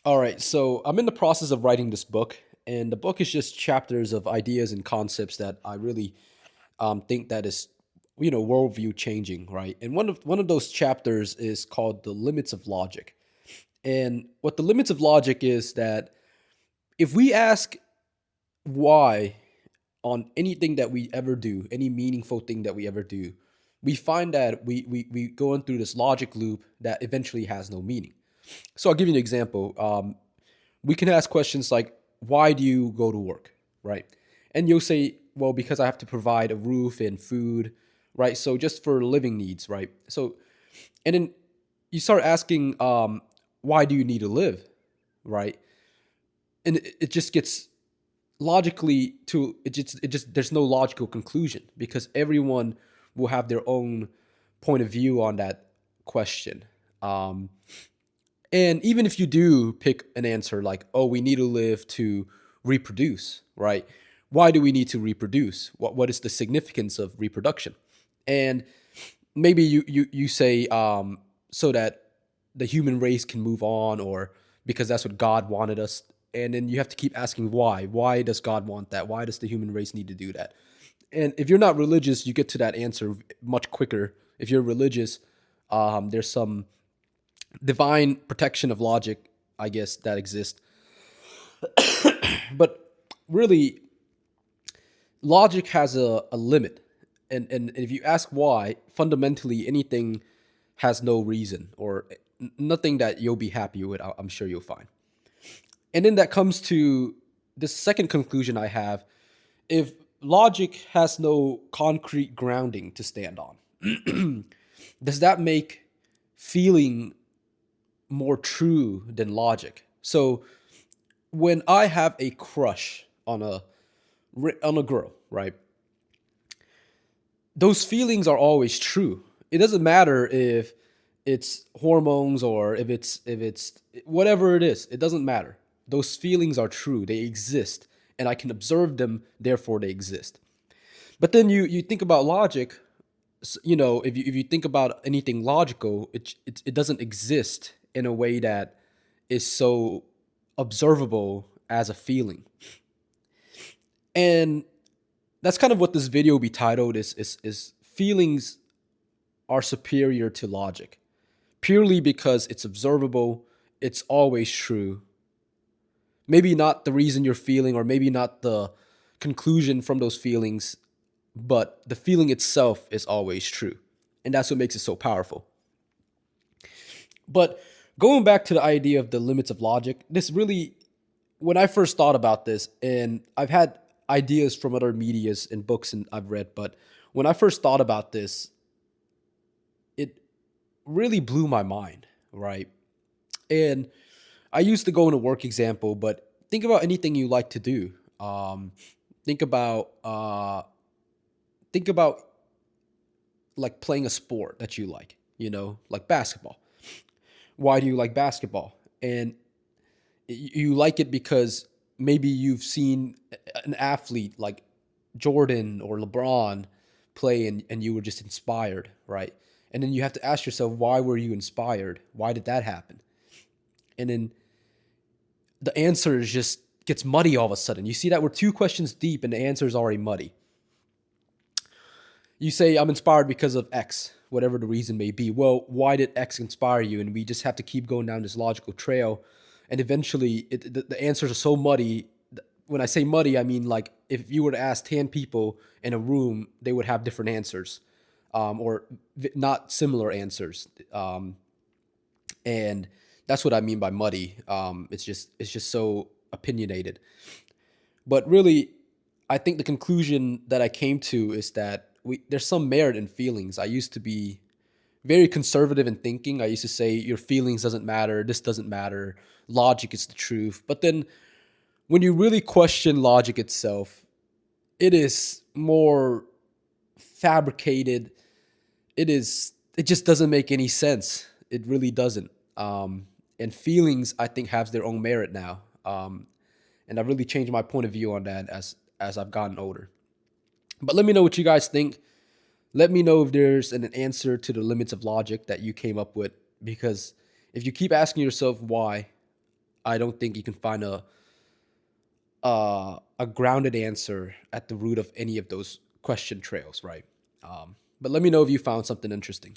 All right, so I'm in the process of writing this book, and the book is just chapters of ideas and concepts that I really think that is, worldview changing, right? And one of those chapters is called "The Limits of Logic." And what the limits of logic is that if we ask why on anything that we ever do, any meaningful thing that we ever do, we find that we go in through this logic loop that eventually has no meaning. So I'll give you an example. We can ask questions like, why do you go to work, right? And you'll say, well, because I have to provide a roof and food, right? So just for living needs, right? So, and then you start asking, why do you need to live, right? And it just gets logically to it just there's no logical conclusion because everyone will have their own point of view on that question. Um, And even if you do pick an answer like, oh, we need to live to reproduce, right? Why do we need to reproduce? What is the significance of reproduction? And maybe you say so that the human race can move on, or because that's what God wanted us. And then you have to keep asking why. Why does God want that? Why does the human race need to do that? And if you're not religious, you get to that answer much quicker. If you're religious, there's some divine protection of logic, I guess, that exists. But really, logic has a limit. And if you ask why, fundamentally, anything has no reason or nothing that you'll be happy with, I'm sure you'll find. And then that comes to the second conclusion I have. If logic has no concrete grounding to stand on, does that make feeling more true than logic? So when I have a crush on a girl, right? Those feelings are always true. It doesn't matter if it's hormones or if it's whatever it is. It doesn't matter. Those feelings are true. They exist, and I can observe them. Therefore, they exist. But then you think about logic. If you think about anything logical, it doesn't exist in a way that is so observable as a feeling. And that's kind of what this video will be titled is feelings are superior to logic purely because it's observable, it's always true. Maybe not the reason you're feeling or maybe not the conclusion from those feelings, but the feeling itself is always true. And that's what makes it so powerful. But going back to the idea of the limits of logic, this really, when I first thought about this, and I've had ideas from other medias and books and I've read, but when I first thought about this, it really blew my mind, right? And I used to go in a work example, but think about anything you like to do. Um, think about think about like playing a sport that you like, like basketball. Why do you like basketball? And you like it because maybe you've seen an athlete like Jordan or LeBron play and you were just inspired, right? And then you have to ask yourself, why were you inspired? Why did that happen? And then the answer is just gets muddy all of a sudden. You see that we're two questions deep and the answer is already muddy. You say, I'm inspired because of X, whatever the reason may be. Well, why did X inspire you? And we just have to keep going down this logical trail. And eventually, the answers are so muddy. When I say muddy, I mean like if you were to ask 10 people in a room, they would have different answers, or not similar answers. And that's what I mean by muddy. It's just so opinionated. But really, I think the conclusion that I came to is that there's some merit in feelings. I used to be very conservative in thinking. I used to say your feelings doesn't matter, this doesn't matter, logic is the truth. But then when you really question logic itself, it is more fabricated. It just doesn't make any sense. It really doesn't. And feelings, I think, have their own merit now. And I've really changed my point of view on that as I've gotten older. But let me know what you guys think. Let me know if there's an answer to the limits of logic that you came up with. Because if you keep asking yourself why, I don't think you can find a grounded answer at the root of any of those question trails, right? But let me know if you found something interesting.